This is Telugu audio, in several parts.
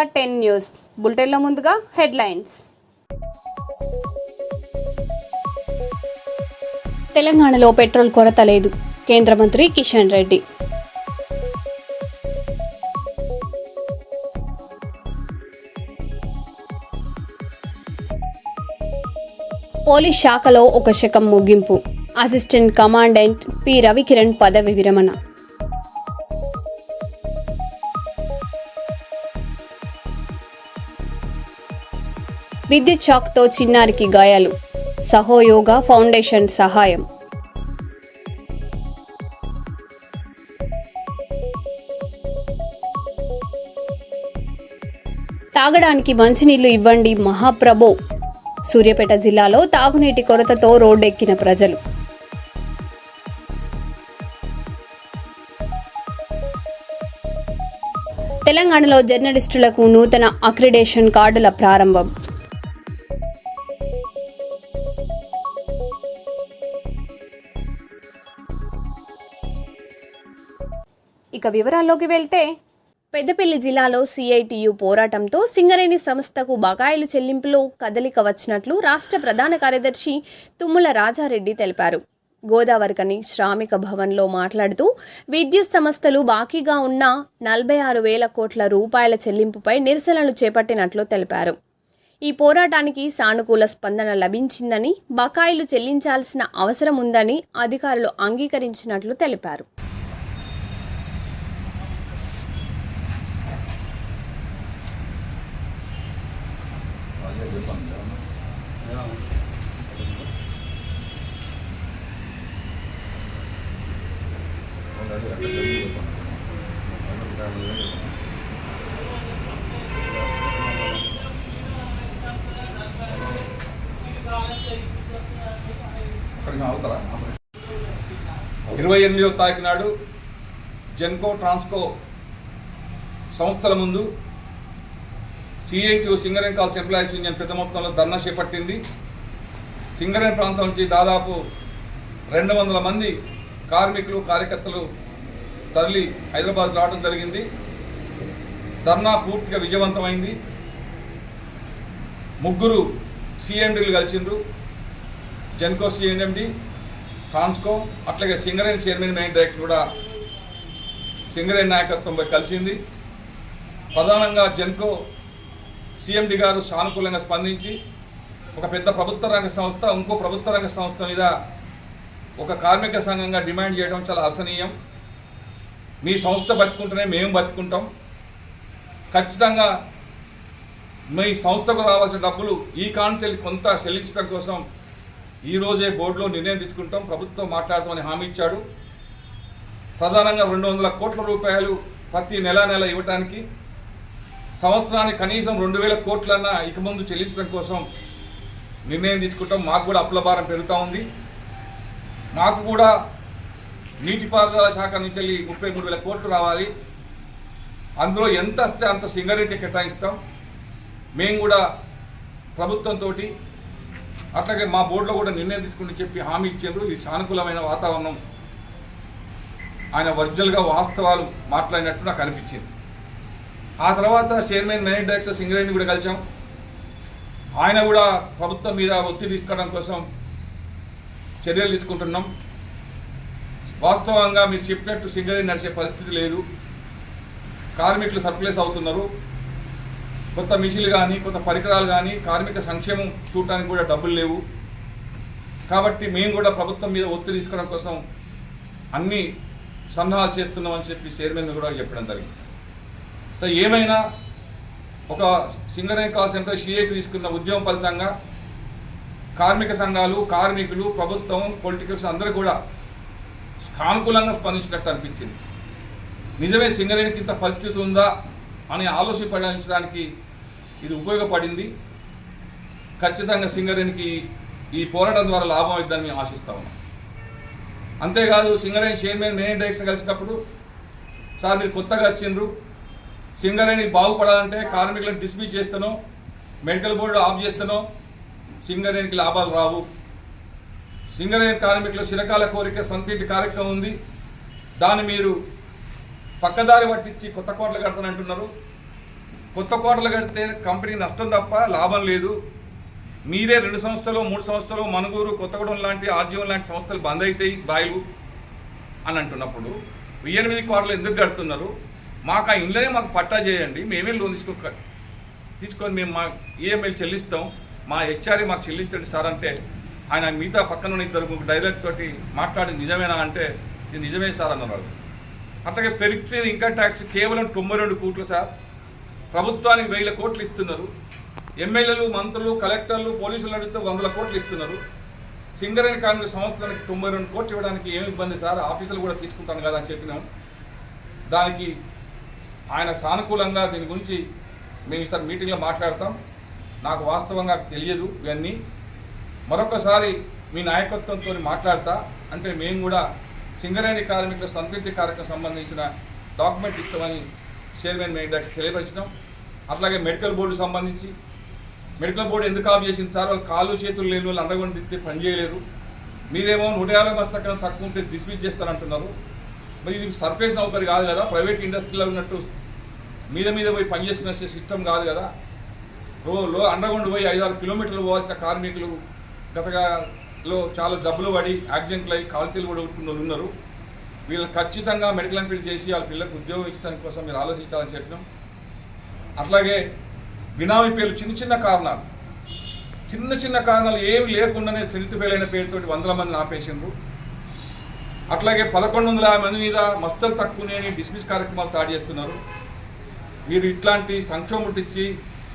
ఇండియా 10 న్యూస్ బులెటిన్లో ముందుగా హెడ్లైన్స్. తెలంగాణలో పెట్రోల్ కొరత లేదు, కేంద్ర మంత్రి కిషన్ రెడ్డి. పోలీస్ శాఖలో ఒక శకం ముగింపు, అసిస్టెంట్ కమాండెంట్ పి రవికిరణ్ పదవి విరమణ. విద్యుత్ షాక్తో చిన్నారికి గాయాలు, సహయోగ ఫౌండేషన్ సహాయం. తాగడానికి మంచినీళ్లు ఇవ్వండి మహాప్రభో. సూర్యాపేట జిల్లాలో తాగునీటి కొరతతో రోడ్డెక్కిన ప్రజలు. తెలంగాణలో జర్నలిస్టులకు నూతన అక్రిడేషన్ కార్డుల ప్రారంభం. ఇక వివరాల్లోకి వెళ్తే, పెద్దపల్లి జిల్లాలో సిఐటియు పోరాటంతో సింగరేణి సంస్థకు బకాయిలు చెల్లింపులో కదలిక వచ్చినట్లు రాష్ట్ర ప్రధాన కార్యదర్శి తుమ్మల రాజారెడ్డి తెలిపారు. గోదావరికని శ్రామిక భవన్లో మాట్లాడుతూ విద్యుత్ సంస్థలు బాకీగా ఉన్న 46,000 కోట్ల రూపాయల చెల్లింపుపై నిరసనలు చేపట్టినట్లు తెలిపారు. ఈ పోరాటానికి సానుకూల స్పందన లభించిందని, బకాయిలు చెల్లించాల్సిన అవసరం ఉందని అధికారులు అంగీకరించినట్లు తెలిపారు. ఇరవై 28వ తారీఖు నాడు జెన్కో ట్రాన్స్కో సంస్థల ముందు CITU Singareni calls employees union పెద్ద మొత్తంలో ధర్నా చేపట్టింది. సింగరేణి ప్రాంతం నుంచి దాదాపు 200 మంది కార్మికులు కార్యకర్తలు తరలి హైదరాబాద్ రావడం జరిగింది. ధర్నా పూర్తిగా విజయవంతమైంది. 3 సిఎండీలు కలిసిండ్రు. జెన్కో సిఎండి, ట్రాన్స్కో, అట్లాగే సింగరేణి చైర్మన్ మెయిన్ డైరెక్టర్ కూడా సింగరేణి నాయకత్వంపై కలిసింది. ప్రధానంగా జెన్కో సిఎండి గారు సానుకూలంగా స్పందించి ఒక పెద్ద ప్రభుత్వ రంగ సంస్థ ఇంకో ప్రభుత్వ రంగ సంస్థ మీద ఒక కార్మిక సంఘంగా డిమాండ్ చేయడం చాలా హర్షణీయం. మీ సంస్థ బతుకుంటేనే మేము బతుకుంటాం, ఖచ్చితంగా మీ సంస్థకు రావాల్సిన డబ్బులు ఈ కాంచెల్లి కొంత చెల్లించడం కోసం ఈరోజే బోర్డులో నిర్ణయం తీసుకుంటాం, ప్రభుత్వం మాట్లాడతామని హామీ ఇచ్చాడు. ప్రధానంగా 200 కోట్ల రూపాయలు ప్రతి నెల ఇవ్వటానికి, సంవత్సరానికి కనీసం 2,000 కోట్లన్నా ఇక ముందు చెల్లించడం కోసం నిర్ణయం తీసుకుంటాం. మాకు కూడా అప్పుల భారం పెరుగుతూ ఉంది. మాకు కూడా నీటిపారుదల శాఖ నుంచి 33,000 కోట్లు రావాలి. అందులో ఎంత వస్తే అంత సింగరేణికి కేటాయిస్తాం. మేము కూడా ప్రభుత్వంతో అట్లాగే మా బోర్డులో కూడా నిర్ణయం తీసుకుని చెప్పి హామీ ఇచ్చారు. ఇది సానుకూలమైన వాతావరణం. ఆయన ఒరిజినల్గా వాస్తవాలు మాట్లాడినట్టు నాకు అనిపించింది. ఆ తర్వాత చైర్మన్ మెయిన్ డైరెక్టర్ సింగరేణి కూడా కలిసాం. ఆయన కూడా ప్రభుత్వం మీద ఒత్తిడి తీసుకోవడం కోసం చర్యలు తీసుకుంటున్నాం. వాస్తవంగా మీరు చెప్పినట్టు సింగరేణి నడిచే పరిస్థితి లేదు. కార్మికులు సర్ప్లస్ అవుతున్నారు. కొత్త మిషన్లు కానీ కొత్త పరికరాలు కానీ కార్మిక సంక్షేమం చూడటానికి కూడా డబ్బులు లేవు. కాబట్టి మేము కూడా ప్రభుత్వం మీద ఒత్తిడి తీసుకోవడం కోసం అన్ని సన్నాహాలు చేస్తున్నామని చెప్పి చైర్మన్ కూడా చెప్పడం జరిగింది. ఏమైనా ఒక సింగరేణి కాల్ సెంటర్ సిఐకి తీసుకున్న ఉద్యమం ఫలితంగా కార్మిక సంఘాలు, కార్మికులు, ప్రభుత్వం, పొలిటికల్స్ అందరూ కూడా సానుకూలంగా స్పందించినట్టు అనిపించింది. నిజమే సింగరేణికి ఇంత పరిస్థితి ఉందా అని ఆలోచించడానికి ఇది ఉపయోగపడింది. ఖచ్చితంగా సింగరేణికి ఈ పోరాటం ద్వారా లాభం అవుతుందని మేము ఆశిస్తా ఉన్నాం. అంతేకాదు సింగరేణి చైర్మన్ మెయిన్ డైరెక్టర్ కలిసినప్పుడు, సార్ మీరు కొత్తగా వచ్చిండ్రు, సింగరేణి బాగుపడాలంటే కార్మికులను డిస్మిస్ చేస్తానో, మెడికల్ బోర్డు ఆఫ్ చేస్తానో సింగరేణికి లాభాలు రావు. సింగరేణి కార్మికుల చిరకాల కోరిక సొంతింటి కార్యక్రమం ఉంది. దాన్ని మీరు పక్కదారి పట్టించి కొత్త కోట్లు కడతానంటున్నారు. కొత్త కోటలు కడితే కంపెనీకి నష్టం తప్ప లాభం లేదు. మీరే 2 సంవత్సరాలు 3 సంవత్సరాలు మనుగూరు, కొత్తగూడెం లాంటి ఆర్జీవం లాంటి సంస్థలు బంద్ అవుతాయి బాయిలు అని అంటున్నప్పుడు 8 కోటలు ఎందుకు కడుతున్నారు? మాకు ఆ ఇండ్లనే మాకు పట్టా చేయండి, మేమే లోన్ తీసుకొని మేము మా ఈఎంఐలు చెల్లిస్తాం, మా హెచ్ఆర్ఏ మాకు చెల్లించండి సార్ అంటే ఆయన మిగతా పక్కన ఉన్న 2 డైరెక్ట్ తోటి మాట్లాడి నిజమేనా అంటే ఇది నిజమే సార్ అన్నారు. అట్లాగే పెరిగిన ఇన్కమ్ ట్యాక్స్ కేవలం 92 కోట్లు సార్, ప్రభుత్వానికి 1000 కోట్లు ఇస్తున్నారు. ఎమ్మెల్యేలు, మంత్రులు, కలెక్టర్లు, పోలీసులు అడిగితే 100 కోట్లు ఇస్తున్నారు. సింగరేణి కాంగ్రెస్ సంస్థలకు 92 కోట్లు ఇవ్వడానికి ఏమి ఇబ్బంది సార్, ఆఫీసులు కూడా తీసుకుంటాను కదా అని చెప్పినాం. దానికి ఆయన సానుకూలంగా దీని గురించి మేము ఈసారి మీటింగ్లో మాట్లాడతాం, నాకు వాస్తవంగా తెలియదు ఇవన్నీ, మరొకసారి మీ నాయకత్వంతో మాట్లాడతా అంటే మేము కూడా సింగరేణి కార్మికుల సంతృప్తి కార్యక్రమం సంబంధించిన డాక్యుమెంట్ ఇస్తామని చైర్మన్ మేయర్కి తెలియపరిచినాం. అట్లాగే మెడికల్ బోర్డు సంబంధించి మెడికల్ బోర్డు ఎందుకు ఆఫ్ చేసింది సార్, వాళ్ళు కాళ్ళు చేతులు లేని వాళ్ళు అండగొండి తిస్తే పని చేయలేరు, మీరేమో 150 మస్తకం తక్కువ ఉంటే డిస్మిస్ చేస్తారంటున్నారు. మరి ఇది సర్ఫేస్ నౌకరీ కాదు కదా, ప్రైవేట్ ఇండస్ట్రీలో ఉన్నట్టు మీద పోయి పనిచేసుకునే సిస్టమ్ కాదు కదా. అండర్గ్రౌండ్ పోయి 5-6 కిలోమీటర్లు పోవాల్సిన కార్మికులు గతలో చాలా జబ్బులు పడి యాక్సిడెంట్లు అయ్యి కాల్తీలు కూడా ఉట్టుకున్న వాళ్ళు ఉన్నారు. వీళ్ళు ఖచ్చితంగా మెడికల్ ఎంపీలు చేసి వాళ్ళ పిల్లలకు ఉద్యోగం ఇచ్చడానికి కోసం మీరు ఆలోచించాలని చెప్పినాం. అట్లాగే బినామీ పేర్లు చిన్న కారణాలు ఏమి లేకుండానే స్త్రీతి పేలైన పేరుతోటి 100 మందిని ఆపేసిండ్రు. అట్లాగే 1150 మంది మీద మస్తరు తక్కువనే డిస్మిస్ కార్యక్రమాలు స్టార్ట్ చేస్తున్నారు. మీరు ఇట్లాంటి సంక్షోభం ముట్టించి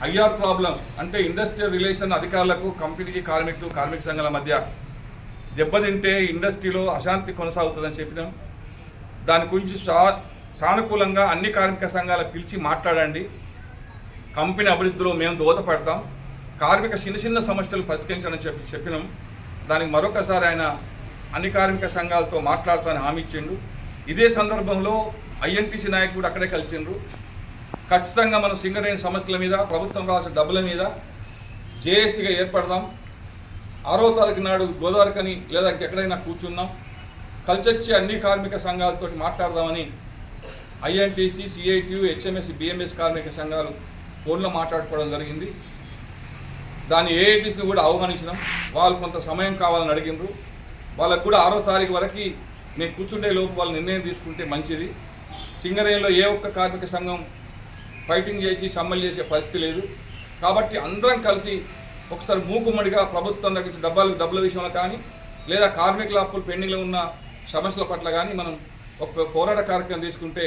ఐఆర్ ప్రాబ్లమ్స్ అంటే ఇండస్ట్రియల్ రిలేషన్ అధికారులకు కంపెనీకి కార్మిక సంఘాల మధ్య దెబ్బతింటే ఇండస్ట్రీలో అశాంతి కొనసాగుతుందని చెప్పినాం. దాని గురించి సానుకూలంగా అన్ని కార్మిక సంఘాలు పిలిచి మాట్లాడండి, కంపెనీ అభివృద్ధిలో మేము దోహదపడతాం, కార్మిక చిన్న సమస్యలు పరిష్కరించాలని చెప్పినాం. దానికి మరొకసారి ఆయన అన్ని కార్మిక సంఘాలతో మాట్లాడతానని హామీ ఇచ్చిండు. ఇదే సందర్భంలో ఐఎన్టీసీ నాయకులు అక్కడే కలిసిండ్రు. ఖచ్చితంగా మనం సింగరేణి సమస్యల మీద ప్రభుత్వం రాసిన డబ్బుల మీద జేఏసీగా ఏర్పడదాం. 6వ తారీఖు నాడు గోదావరికని లేదా ఎక్కడైనా కూర్చుందాం, కలిసొచ్చి అన్ని కార్మిక సంఘాలతో మాట్లాడదామని ఐఎన్టీసీ, సిఐటియు, హెచ్ఎంఎస్, బిఎంఎస్ కార్మిక సంఘాలు ఫోన్లో మాట్లాడుకోవడం జరిగింది. దాన్ని ఏఐటీసీని కూడా ఆహ్వానించినాం. వాళ్ళు కొంత సమయం కావాలని అడిగినారు. వాళ్ళకు కూడా 6వ తారీఖు వరకు మేము కూర్చుండే లోపు వాళ్ళు నిర్ణయం తీసుకుంటే మంచిది. సింగరేణిలో ఏ ఒక్క కార్మిక సంఘం ఫైటింగ్ చేసి సమ్మలు చేసే పరిస్థితి లేదు. కాబట్టి అందరం కలిసి ఒకసారి మూకుమ్మడిగా ప్రభుత్వం దగ్గర డబ్బుల విషయంలో కానీ లేదా కార్మికుల అప్పులు పెండింగ్లో ఉన్న సమస్యల పట్ల కానీ మనం ఒక పోరాట కార్యక్రమం తీసుకుంటే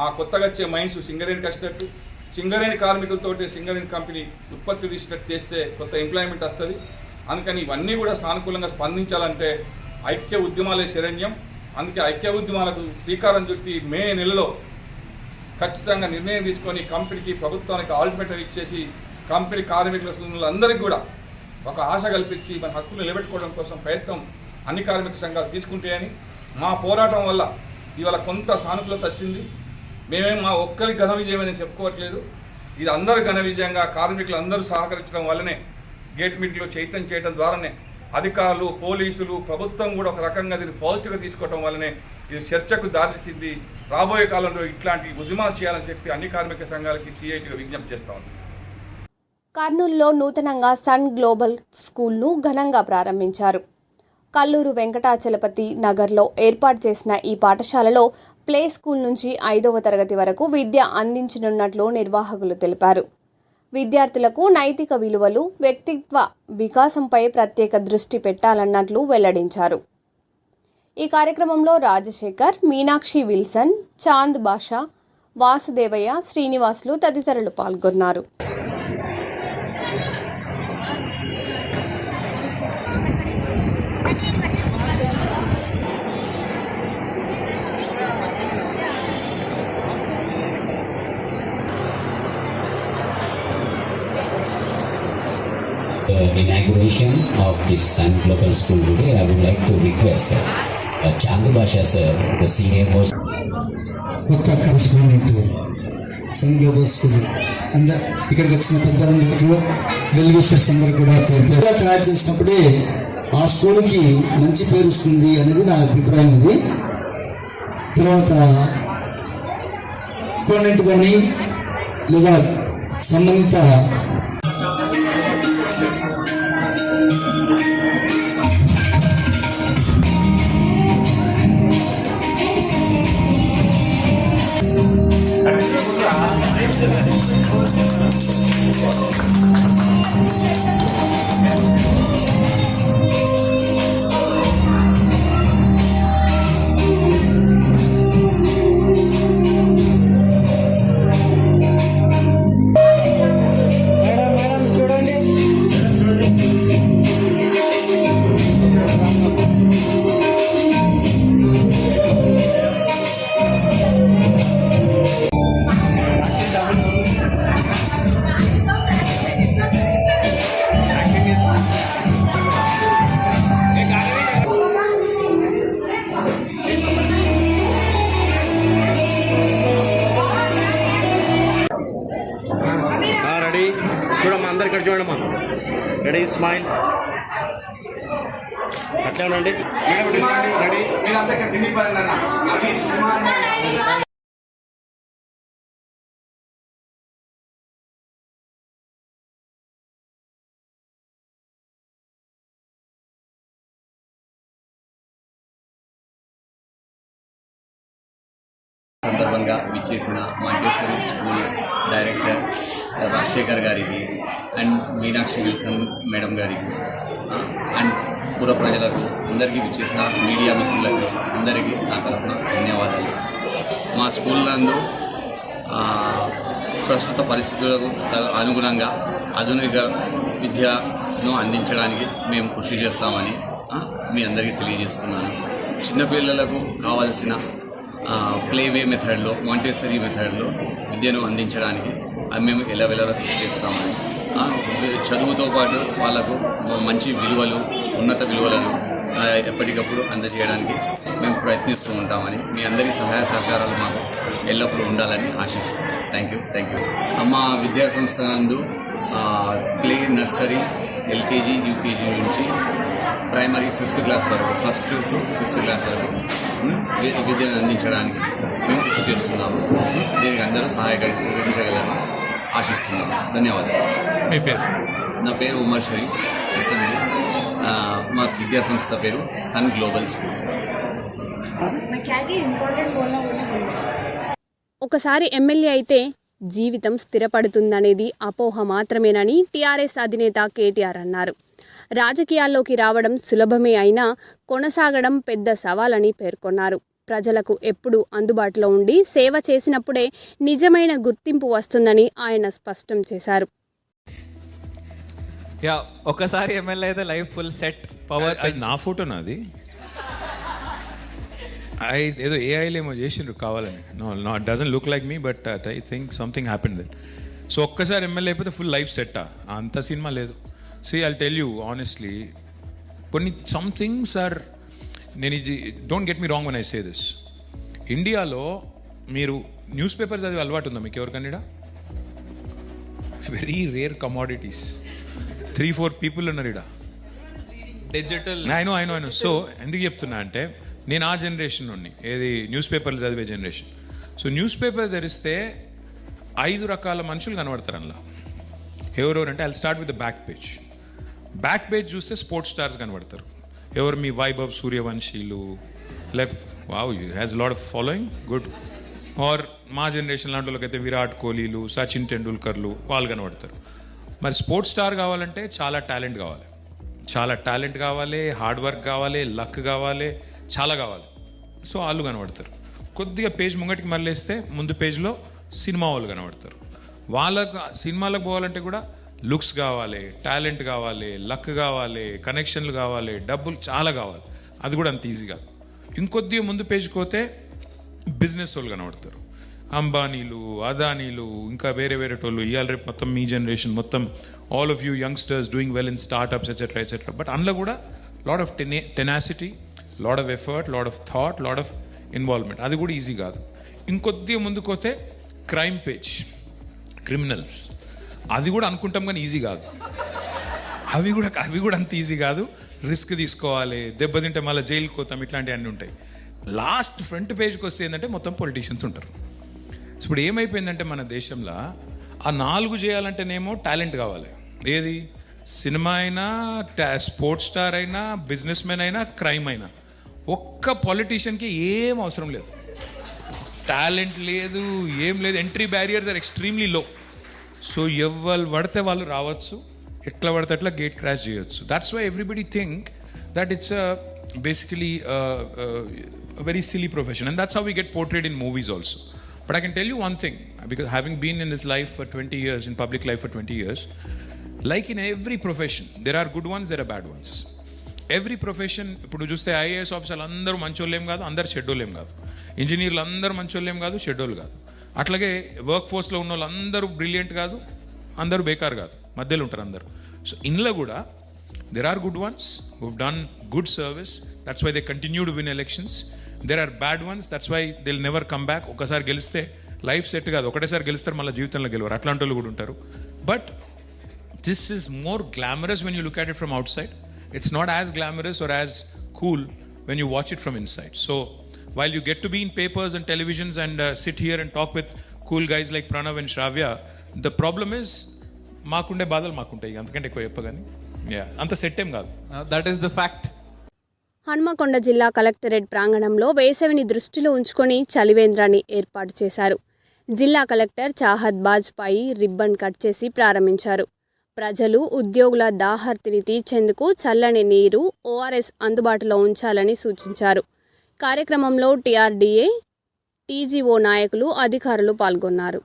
ఆ కొత్తగా వచ్చే మైండ్స్ సింగరేణికి వచ్చేటట్టు, సింగరేణి కార్మికులతోటి సింగరేణి కంపెనీ ఉత్పత్తి తీసేటట్టు చేస్తే కొత్త ఎంప్లాయ్మెంట్ వస్తుంది. అందుకని ఇవన్నీ కూడా సానుకూలంగా స్పందించాలంటే ఐక్య ఉద్యమాలే శరణ్యం. అందుకే ఐక్య ఉద్యమాలకు శ్రీకారం చుట్టి మే నెలలో ఖచ్చితంగా నిర్ణయం తీసుకొని కంపెనీకి ప్రభుత్వానికి ఆల్టిమేటం ఇచ్చేసి కంపెనీ కార్మికులందరికీ కూడా ఒక ఆశ కల్పించి మన హక్కులు నిలబెట్టుకోవడం కోసం ప్రయత్నం అన్ని కార్మిక సంఘాలు తీసుకుంటాయని, మా పోరాటం వల్ల ఇవాళ కొంత సానుకూలత వచ్చింది. మేమేం మా ఒక్కరి ఘన విజయమని చెప్పుకోవట్లేదు, ఇది అందరి ఘన విజయంగా కార్మికులు అందరూ సహకరించడం వల్లనే గేట్ మీటింగ్లో చైతన్యం చేయడం ద్వారానే అధికారులు, పోలీసులు, ప్రభుత్వం కూడా ఒక రకంగా దీన్ని పాజిటివ్గా తీసుకోవడం వల్లనే ఇది చర్చకు దారితీసింది. రాబోయే కాలంలో ఇట్లాంటి ఉద్యమాలు చేయాలని చెప్పి అన్ని కార్మిక సంఘాలకి సిఐటిగా విజ్ఞప్తి చేస్తా ఉంది. కర్నూలులో నూతనంగా సన్ గ్లోబల్ స్కూల్ను ఘనంగా ప్రారంభించారు. కల్లూరు వెంకటాచలపతి నగర్లో ఏర్పాటు చేసిన ఈ పాఠశాలలో ప్లే స్కూల్ నుంచి 5వ తరగతి వరకు విద్య అందించనున్నట్లు నిర్వాహకులు తెలిపారు. విద్యార్థులకు నైతిక విలువలు, వ్యక్తిత్వ వికాసంపై ప్రత్యేక దృష్టి పెట్టాలన్నట్లు వెల్లడించారు. ఈ కార్యక్రమంలో రాజశేఖర్, మీనాక్షి విల్సన్, చాంద్ బాషా, వాసుదేవయ్య, శ్రీనివాసులు తదితరులు పాల్గొన్నారు. Inauguration of this Sun Global School today, I would like to request Chandu Basha sir, the senior most correspondent to Sun Global School, and ఇక్కడికి వచ్చిన పెద్దలందరికీ వెల్ విషర్స్ అందరూ కూడా తయారు చేసినప్పుడే ఆ స్కూల్కి మంచి పేరు వస్తుంది అనేది నా అభిప్రాయం. ఇది తర్వాత కాంపోనెంట్ కానీ లేదా సంబంధిత మేడం చూడండి. రెడీ చూడమ్మా, అందరు ఇక్కడ చూడమ్మా. Ready, smile. అట్లా ఉండండి. రెడీ. సందర్భంగా విచ్చేసిన మాంటేశ్వరి స్కూల్ డైరెక్టర్ రాజశేఖర్ గారికి అండ్ మీనాక్షి విల్సన్ మేడం గారికి అండ్ పుర ప్రజలకు అందరికీ విచ్చేసిన మీడియా మిత్రులకు అందరికీ నా తరఫున ధన్యవాదాలు. మా స్కూల్ నందు ప్రస్తుత పరిస్థితులకు అనుగుణంగా ఆధునిక విద్యను అందించడానికి మేము కృషి చేస్తామని మీ అందరికీ తెలియజేస్తున్నాను. చిన్నపిల్లలకు కావలసిన ప్లేవే మెథడ్లో, మాంటేసరీ మెథడ్లో విద్యను అందించడానికి మేము ఎల్లవెల్లలా కృషి చేస్తామని, చదువుతో పాటు వాళ్ళకు మంచి విలువలు, ఉన్నత విలువలను ఎప్పటికప్పుడు అందజేయడానికి మేము ప్రయత్నిస్తూ ఉంటామని, మీ అందరి సహాయ సహకారాలు మాకు ఎల్లప్పుడూ ఉండాలని ఆశిస్తున్నాం. Thank you. మా విద్యా సంస్థ నందు ప్లే, నర్సరీ, ఎల్కేజీ, యూకేజీ నుంచి ప్రైమరీ 5th క్లాస్ వరకు, 1st to 5th క్లాస్ వరకు విద్యను అందించడానికి మేము కృషి చేస్తున్నాము. దీనికి అందరూ సహాయకరించగలని ఆశిస్తున్నాము. ధన్యవాదాలు. మీ పేరు? నా పేరు ఉమర్ షరీఫ్, అసెంబ్లీ. మా విద్యా సంస్థ పేరు సన్ గ్లోబల్ స్కూల్. ఒకసారి ఎమ్మెల్యే అయితే జీవితం స్థిరపడుతుందనేది అపోహ మాత్రమేనని టీఆర్ఎస్ అధినేత కేటీఆర్ అన్నారు. రాజకీయాల్లోకి రావడం సులభమే అయినా కొనసాగడం పెద్ద సవాలని పేర్కొన్నారు. ప్రజలకు ఎప్పుడూ అందుబాటులో ఉండి సేవ చేసినప్పుడే నిజమైన గుర్తింపు వస్తుందని ఆయన స్పష్టం చేశారు. ఒకసారి ఎమ్మెల్యే అయితే లైఫ్ ఫుల్ సెట్ పవర్. అది నా ఫోటో నాది. ఏదో ఏఐలో ఏమో చేసిండ్రు కావాలని. No it doesn't look like me, but I think something happen that. So ఒక్కసారి ఎమ్మెల్యే అయిపోతే ఫుల్ లైఫ్ సెట్టా? అంత సినిమా లేదు. See, I'll tell you honestly, some things are, don't get me wrong when I say this. ఇండియాలో మీరు న్యూస్ పేపర్ చదివే అలవాటు ఉందా మీకు ఎవరికన్నా? Very rare commodities. 3-4 పీపుల్ ఉన్నారు ఇక్కడ. డిజిటల్. I know. సో ఎందుకు చెప్తున్నా అంటే, నేను ఆ జనరేషన్ నుండి, ఏది న్యూస్ పేపర్లు చదివే జనరేషన్. సో న్యూస్ పేపర్ తెరిస్తే 5 రకాల మనుషులు కనబడతారు అందులో. ఎవరెవరంటే, I'll start with the back page. Back page చూస్తే స్పోర్ట్స్ స్టార్స్ కనబడతారు. ఎవరు? మీ వైభవ్ సూర్యవంశీలు, like wow, has lot of following, good. Or మా జనరేషన్ లాంటి వాళ్ళకైతే విరాట్ కోహ్లీలు, సచిన్ టెండూల్కర్లు, వాళ్ళు కనబడతారు. మరి స్పోర్ట్స్ స్టార్ కావాలంటే చాలా టాలెంట్ కావాలి, హార్డ్ వర్క్ కావాలి, లక్ కావాలి, చాలా కావాలి. సో వాళ్ళు కనబడతారు. కొద్దిగా పేజ్ ముంగటికి మళ్ళేస్తే ముందు పేజ్లో సినిమా వాళ్ళు కనబడతారు. వాళ్ళకు సినిమాలకు పోవాలంటే కూడా లుక్స్ కావాలి, టాలెంట్ కావాలి, లక్ కావాలి, కనెక్షన్లు కావాలి, డబ్బులు చాలా కావాలి. అది కూడా అంత ఈజీ కాదు. ఇంకొద్దిగా ముందు పేజ్కి పోతే బిజినెస్ వాళ్ళు కనబడతారు. అంబానీలు, అదానీలు, ఇంకా వేరే టోళ్ళు. ఇవాళ రేపు మొత్తం మీ జనరేషన్ మొత్తం, all of you youngsters doing well in startups etcetera. But అందులో కూడా lot of tenacity, lot of effort, lot of thought, lot of involvement. అది కూడా ఈజీ కాదు. ఇంకొద్దిగా ముందుకు పోతే క్రైమ్ పేజ్, క్రిమినల్స్. అది కూడా అనుకుంటాం కానీ ఈజీ కాదు. అవి కూడా అంత ఈజీ కాదు. రిస్క్ తీసుకోవాలి, దెబ్బతింటే మళ్ళీ జైలుకి పోతాం, ఇట్లాంటివన్నీ ఉంటాయి. లాస్ట్ ఫ్రంట్ పేజ్కి వస్తే ఏంటంటే మొత్తం పొలిటీషియన్స్ ఉంటారు. ఇప్పుడు ఏమైపోయిందంటే మన దేశంలో ఆ 4 చేయాలంటేనేమో టాలెంట్ కావాలి. ఏది? సినిమా అయినా, స్పోర్ట్స్ స్టార్ అయినా, బిజినెస్ మ్యాన్ అయినా, క్రైమ్ అయినా. ఒక్క పొలిటీషియన్కి ఏం అవసరం లేదు, టాలెంట్ లేదు, ఏం లేదు. Entry barriers are extremely low. So ఎవరు పడితే వాళ్ళు రావచ్చు, ఎట్లా పడితే అట్లా గేట్ క్రాష్ చేయొచ్చు. That's why everybody think that it's basically very silly profession, and that's how we get portrayed in movies also. But I can tell you one thing, because having been in this life for 20 years, in public life for 20 years, like in every profession, there are good ones, there are bad ones. Every profession, ఇప్పుడు చూస్తే ఐఏఎస్ ఆఫీసర్లు అందరూ మంచోళ్ళేం కాదు, అందరు షెడ్యూలేం కాదు. ఇంజనీర్లు అందరూ మంచోళ్ళేం కాదు, షెడ్యూల్ కాదు. అట్లాగే వర్క్ ఫోర్స్లో ఉన్న వాళ్ళు అందరూ బ్రిలియంట్ కాదు, అందరూ బేకార్ కాదు, మధ్యలో ఉంటారు అందరూ. సో ఇందులో కూడా there are good ones who've done good service, that's why they continue to win elections. There are bad ones, that's why they'll never come back. ఒకసారి గెలిస్తే లైఫ్ సెట్ కాదు, ఒకటేసారి గెలుస్తారు మళ్ళీ జీవితంలో గెలవరు, అట్లాంటి వాళ్ళు కూడా ఉంటారు. But this is more glamorous when you look at it from outside. It's not as glamorous or as cool when you watch it from inside. So while you get to be in papers and televisions and sit here and talk with cool guys like Pranav and Shravya, the problem is maakunde badal maakuntayi antakante ekku cheppagani anta set em kaadu. That is the fact. Hanamkonda జిల్లా కలెక్టరేట్ ప్రాంగణంలో వేసవిని దృష్టిలో ఉంచుకొని చలివేంద్రాన్ని ఏర్పాటు చేశారు. జిల్లా collector Chahad Bajpayee ribbon cut చేసి ప్రారంభించారు. ప్రజలు, ఉద్యోగుల దాహార్తిని తీర్చేందుకు చల్లని నీరు, ఓఆర్ఎస్ అందుబాటులో ఉంచాలని సూచించారు. కార్యక్రమంలో టీఆర్డీఏ, టీజీఓ నాయకులు, అధికారులు పాల్గొన్నారు.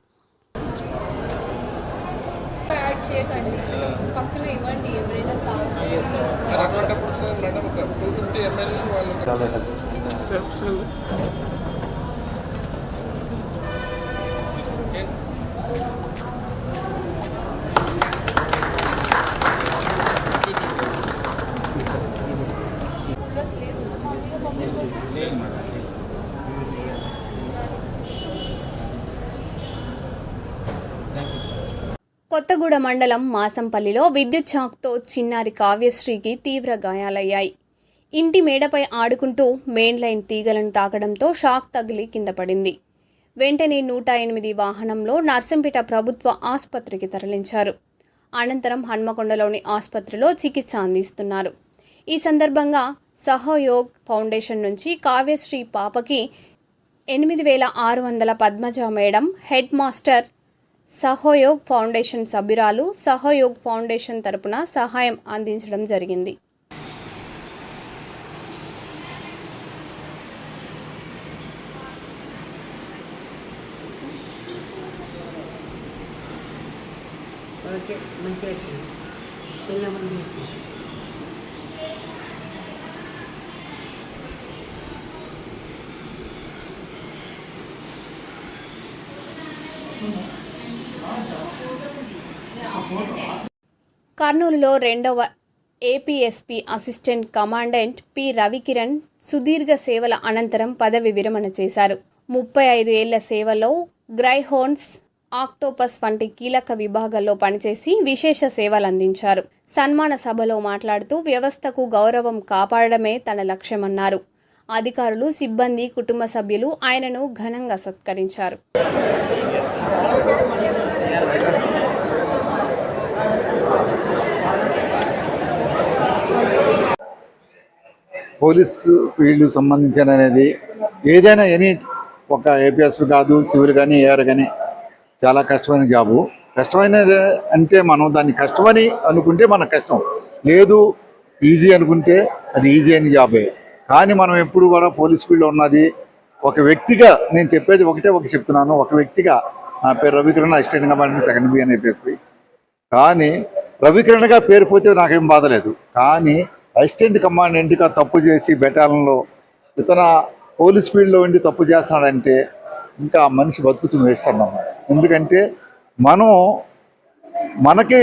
కొత్తగూడ మండలం మాసంపల్లిలో విద్యుత్ షాక్తో చిన్నారి కావ్యశ్రీకి తీవ్ర గాయాలయ్యాయి. ఇంటి మేడపై ఆడుకుంటూ మెయిన్ లైన్ తీగలను తాకడంతో షాక్ తగిలి కింద పడింది. వెంటనే 108 వాహనంలో నర్సంపేట ప్రభుత్వ ఆసుపత్రికి తరలించారు. అనంతరం హన్మకొండలోని ఆసుపత్రిలో చికిత్స అందిస్తున్నారు. ఈ సందర్భంగా సహయోగ్ ఫౌండేషన్ నుంచి కావ్యశ్రీ పాపకి 8,600 Padmaja madam, head master, సహయోగ్ foundation సభ్యురాలు, సహయోగ్ ఫౌండేషన్ తరపున సహాయం అందించడం జరిగింది. కర్నూలులో 2వ APSP assistant commandant P Ravikiran సుదీర్ఘ సేవల అనంతరం పదవి విరమణ చేశారు. 35 ఏళ్ల సేవలో గ్రైహోన్స్, ఆక్టోపస్ వంటి కీలక విభాగాల్లో పనిచేసి విశేష సేవలు అందించారు. సన్మాన సభలో మాట్లాడుతూ వ్యవస్థకు గౌరవం కాపాడడమే తన లక్ష్యమన్నారు. అధికారులు, సిబ్బంది, కుటుంబ సభ్యులు ఆయనను ఘనంగా సత్కరించారు. పోలీసు ఫీల్డ్ సంబంధించిన అనేది ఏదైనా ఒక ఏపీఎస్ కాదు, సివిల్ కానీ, ఏఆర్ కానీ చాలా కష్టమైన జాబు. కష్టమైనది అంటే మనం దాన్ని కష్టమని అనుకుంటే మనకు కష్టం, లేదు ఈజీ అనుకుంటే అది ఈజీ అని జాబే. కానీ మనం ఎప్పుడు కూడా పోలీస్ ఫీల్డ్లో ఉన్నది ఒక వ్యక్తిగా, నేను చెప్పేది ఒకటి చెప్తున్నాను, ఒక వ్యక్తిగా. నా పేరు Ravikiran, assistant commandant 2nd BN APSP. కానీ రవికిరణ్గా పేరు పోతే నాకేం బాధ లేదు. కానీ అసిస్టెంట్ కమాండెంట్గా తప్పు చేసి బెటాలియన్లో ఇతన పోలీస్ ఫీల్డ్లో ఉండి తప్పు చేస్తున్నాడంటే ఇంకా ఆ మనిషి బతుకుతూ వేస్ట్ అన్నాం. ఎందుకంటే మనకి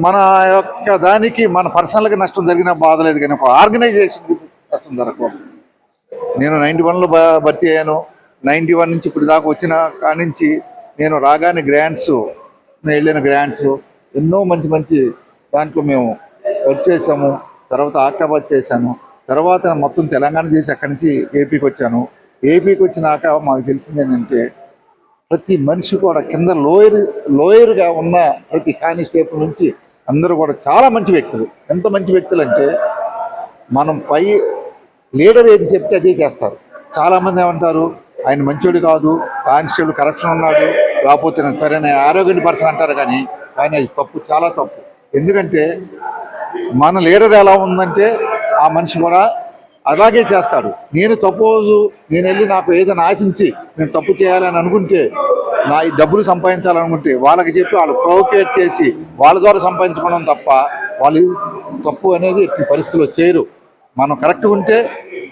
మన యొక్క దానికి మన పర్సనల్గా నష్టం జరిగినా బాధ లేదు, కానీ ఒక ఆర్గనైజేషన్కి నష్టం జరగకూడదు. నేను 91లో భర్తీ అయ్యాను. 91 నుంచి ఇప్పుడు దాకా వచ్చిన కాడి నుంచి నేను రాగానే నేను వెళ్ళిన గ్రాంట్స్ ఎన్నో మంచి దాంట్లో మేము వర్క్ చేసాము. తర్వాత ఆర్టాబాద్ చేశాను. తర్వాత మొత్తం తెలంగాణ చేసి అక్కడి నుంచి ఏపీకి వచ్చాను. ఏపీకి వచ్చినాక మాకు తెలిసింది ఏంటంటే ప్రతి మనిషి కూడా కింద లోయర్గా ఉన్న ప్రతి కానిస్టేబుల్ నుంచి అందరూ కూడా చాలా మంచి వ్యక్తులు. ఎంత మంచి వ్యక్తులు అంటే మనం పై లీడర్ ఏది చెప్తే అదే చేస్తారు. చాలామంది ఏమంటారు, ఆయన మంచోడు కాదు, కానిస్టేబుల్ కరప్షన్ ఉన్నాడు, లేకపోతే నేను సరైన ఆరోగ్య పర్సన్ అంటారు. కానీ అది తప్పు, చాలా తప్పు. ఎందుకంటే మన లీడర్ ఎలా ఉందంటే ఆ మనిషి కూడా అలాగే చేస్తాడు. నేను నేను వెళ్ళి నాకు ఏదైనా ఆశించి నేను తప్పు చేయాలని అనుకుంటే, నా ఈ డబ్బులు సంపాదించాలనుకుంటే వాళ్ళకి చెప్పి వాళ్ళు ప్రొవోకేట్ చేసి వాళ్ళ ద్వారా సంపాదించుకోవడం తప్ప వాళ్ళు తప్పు అనేది ఎట్టి పరిస్థితుల్లో చేయరు. మనం కరెక్ట్గా ఉంటే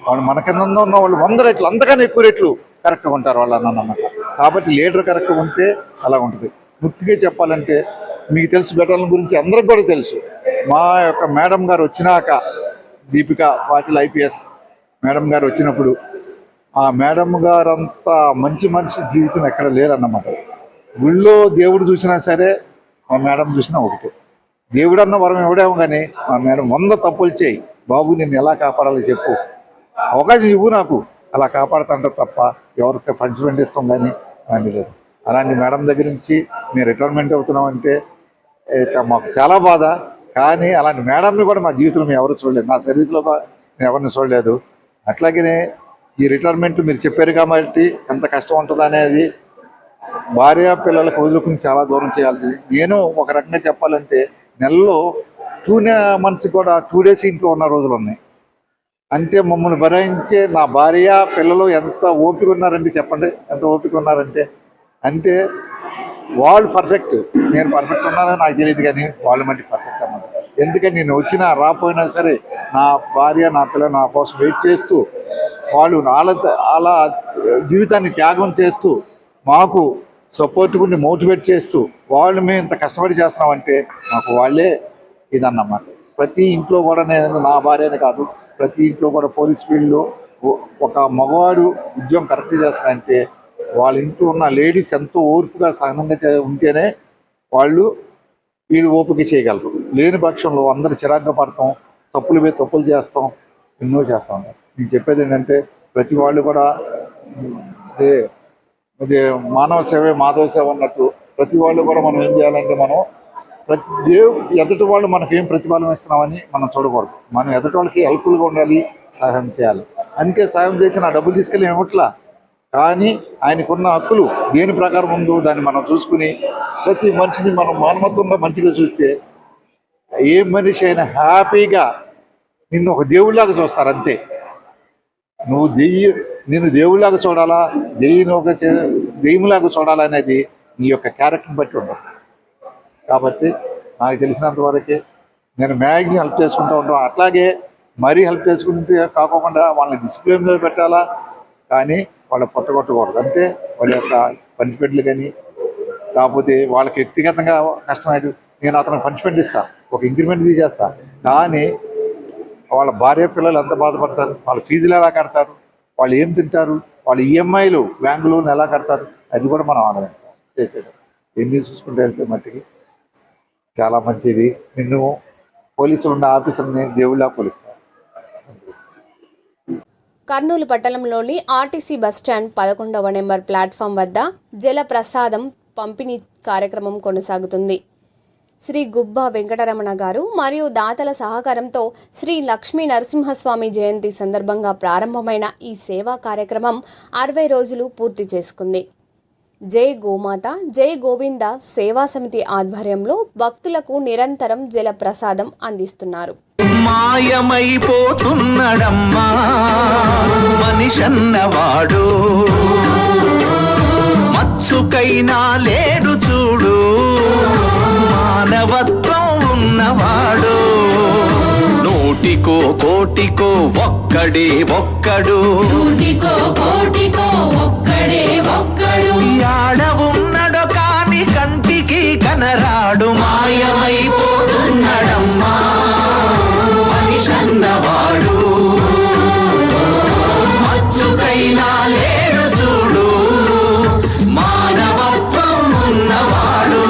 వాళ్ళు మన కింద ఉన్న వాళ్ళు 100 రెట్లు అంతకన్నా ఎక్కువ రెట్లు కరెక్ట్గా ఉంటారు వాళ్ళు అన్నమాట. కాబట్టి లీడర్ కరెక్ట్గా ఉంటే అలా ఉంటుంది. ముఖ్యంగా చెప్పాలంటే మీకు తెలుసు, బెటాలియన్ గురించి అందరికి కూడా తెలుసు. మా యొక్క మేడం గారు వచ్చినాక, దీపిక పాటిల్ ఐపీఎస్ మేడం గారు వచ్చినప్పుడు, ఆ మేడం గారు అంతా మంచి మనిషి జీవితం ఎక్కడ లేరన్నమాట. గుళ్ళో దేవుడు చూసినా సరే మా మేడం చూసినా ఒకటే. దేవుడు అన్న వరం ఎవడేమో కానీ మా మేడం 100 తప్పులు చేయి బాబు, నేను ఎలా కాపాడాలో చెప్పు, అవకాశం ఇవ్వు నాకు, అలా కాపాడుతుంటారు తప్ప ఎవరికి పనిష్మెంట్ ఇస్తాం కానీ అని లేదు. అలాంటి మేడం దగ్గర నుంచి మేము రిటైర్మెంట్ అవుతున్నామంటే మాకు చాలా బాధ. కానీ అలాంటి మేడంని కూడా మా జీవితంలో మేము ఎవరు చూడలేదు, నా సర్వీస్లో నేను ఎవరిని చూడలేదు. అట్లాగనే ఈ రిటైర్మెంట్ మీరు చెప్పారు కాబట్టి ఎంత కష్టం ఉంటుంది అనేది భార్య పిల్లలకు వదులుకుని చాలా దూరం చేయాల్సింది. నేను ఒక రకంగా చెప్పాలంటే నెలలో 2 months కూడా 2 days ఇంట్లో ఉన్న రోజులు ఉన్నాయి. అంటే మమ్మల్ని భరించే నా భార్య పిల్లలు ఎంత ఓపిక ఉన్నారంటే చెప్పండి, ఎంత ఓపిక ఉన్నారంటే. అంటే వాళ్ళు పర్ఫెక్ట్, నేను పర్ఫెక్ట్ ఉన్నానని నాకు తెలియదు కానీ వాళ్ళు మట్టి పర్ఫెక్ట్ అన్నారు. ఎందుకని నేను వచ్చినా రాపోయినా సరే నా భార్య నా పిల్లలు నా కోసం వెయిట్ చేస్తూ, వాళ్ళు అలా జీవితాన్ని త్యాగం చేస్తూ మాకు సపోర్ట్గా ఉండి మోటివేట్ చేస్తూ, వాళ్ళు మేము ఇంత కష్టపడి చేస్తున్నామంటే మాకు వాళ్ళే ఇదన్నమాట. ప్రతి ఇంట్లో కూడా నేను నా భార్యనే కాదు, ప్రతి ఇంట్లో కూడా పోలీస్ ఫీల్డ్లో ఒక మగవాడు ఉద్యోగం కరెక్ట్గా చేస్తారంటే వాళ్ళ ఇంట్లో ఉన్న లేడీస్ ఎంతో ఓర్పుగా సహనంగా ఉంటేనే వీళ్ళు ఓపిక చేయగలరు. లేని పక్షంలో అందరు చిరాగ్గా పడతాం, తప్పులు మీద తప్పులు చేస్తాం, ఎన్నో చేస్తాం. నేను చెప్పేది ఏంటంటే ప్రతి వాళ్ళు కూడా అదే మానవ సేవే మాధవ సేవ అన్నట్టు ప్రతి వాళ్ళు కూడా మనం ఏం చేయాలంటే మనం ఎదుటి వాళ్ళు మనకేం ప్రతిఫలం ఇస్తున్నామని మనం చూడకూడదు. మనం ఎదుటి వాళ్ళకి హెల్ప్ఫుల్గా ఉండాలి, సహాయం చేయాలి. అందుకే సహాయం చేసి నా డబ్బులు తీసుకెళ్ళి ఏమిట్లా, కానీ ఆయనకున్న హక్కులు దేని ప్రకారం ఉందో దాన్ని మనం చూసుకుని ప్రతి మనిషిని మనం మానవత్వంగా మంచిగా చూస్తే ఏ మనిషి అయినా హ్యాపీగా నిన్ను ఒక దేవుళ్ళలాగా చూస్తారు. అంతే, నిన్ను దేవుళ్ళలాగా చూడాలా, దెయ్యంలాగా చూడాలా అనేది నీ యొక్క క్యారెక్టర్ని బట్టి ఉండదు. కాబట్టి నాకు తెలిసినంత వరకే నేను మ్యాక్సిమం హెల్ప్ చేసుకుంటూ ఉంటాను. అట్లాగే మరీ హెల్ప్ చేసుకుంటే కాకుండా వాళ్ళని డిసిప్లిన్లో పెట్టాలా, కానీ వాళ్ళ పొట్టగొట్టకూడదు. అంటే వాళ్ళ యొక్క పనిష్మెంట్లు కానీ కాకపోతే వాళ్ళకి వ్యక్తిగతంగా కష్టమైతే నేను అతనికి పనిష్మెంట్ ఇస్తాను, ఒక ఇంక్రిమెంట్ తీసేస్తాను. కానీ వాళ్ళ భార్య పిల్లలు ఎంత బాధపడతారు, వాళ్ళ ఫీజులు ఎలా కడతారు, వాళ్ళు ఏం తింటారు, వాళ్ళ ఈఎంఐలు బ్యాంకు లోన్ ఎలా కడతారు, అది కూడా మనం ఆలోచన చేసేది. ఎన్ని చూసుకుంటే వెళ్తే మట్టికి చాలా మంచిది. నిన్ను పోలీసులు ఉన్న ఆఫీసర్ని దేవుళ్ళ పోలిస్తారు. కర్నూలు పట్టణంలోని ఆర్టీసీ బస్టాండ్ 11వ నెంబర్ ప్లాట్ఫామ్ వద్ద జల ప్రసాదం పంపిణీ కార్యక్రమం కొనసాగుతుంది. శ్రీ గుబ్బా వెంకటరమణ గారు మరియు దాతల సహకారంతో శ్రీ లక్ష్మీ నరసింహస్వామి జయంతి సందర్భంగా ప్రారంభమైన ఈ సేవా కార్యక్రమం 60 రోజులు పూర్తి చేసుకుంది. జై గోమాత జై గోవింద సేవా సమితి ఆధ్వర్యంలో భక్తులకు నిరంతరం జల ప్రసాదం అందిస్తున్నారు. మాయమైపోతున్నడమ్మా మనిషన్నవాడు, మచ్చుకైనా లేడు చూడు, మానవత్వం ఉన్నవాడు, నూటికో కోటికో ఒక్కడే ఒక్కడు, యాడ ఉన్నడో కాని కంటికి కనరాడు, మాయమైపోతున్నడమ్మా మనిషన్నవాడు, మచ్చుకైనా లేడు చూడు, మానవత్వం ఉన్నవాడు.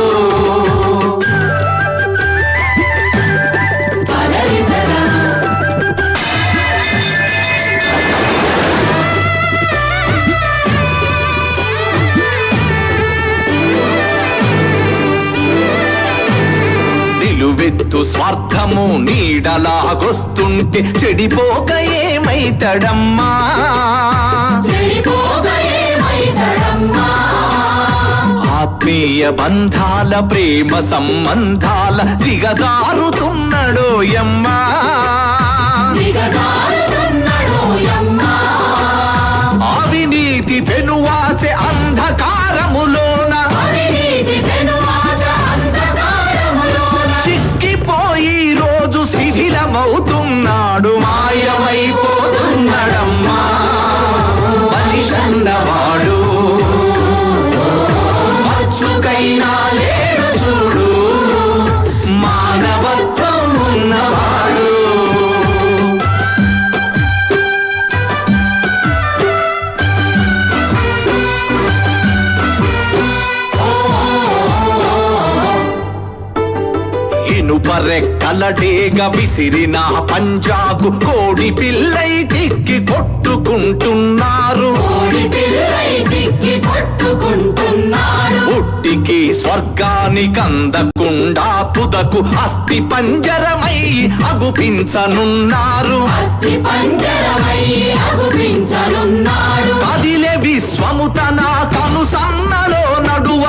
స్వార్థము నీడలాగొస్తుంటే చెడిపోక ఏమైతడమ్మా ఆత్మీయ బంధాల ప్రేమ సంబంధాల దిగజారుతున్నాడోయమ్మా అవినీతి పెనువాసె అంధకారములోన చిక్కిపోయి రోజు శిథిలమవుతున్నాడు మాయమైపోతున్నాడమ్మా మనిషన్నవాడు మచ్చుకైనా లేడు చూడు మానవత్వం ఉన్నవాడు ఇనుపరెక్కలడేగ విసిరిన పంజాబు కోడి పిల్లై చిక్కి కొట్టుకుంటున్నారు ఉట్టికి స్వర్గానికి అందకుండా తుదకు అస్థి పంజరమై అగుపించనున్నారు కదిలే విశ్వము తన కను సన్నలో నడువ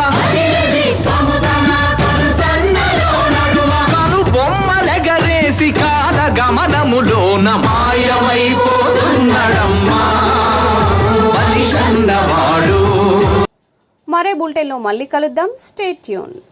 బొమ్మలెగరేసి కాల గమనములోన మాయమైపోతున్నాడమ్మా మనిషన్నవాడు. మరే బులెటిన్లో మళ్ళీ కలుద్దాం. Stay tune.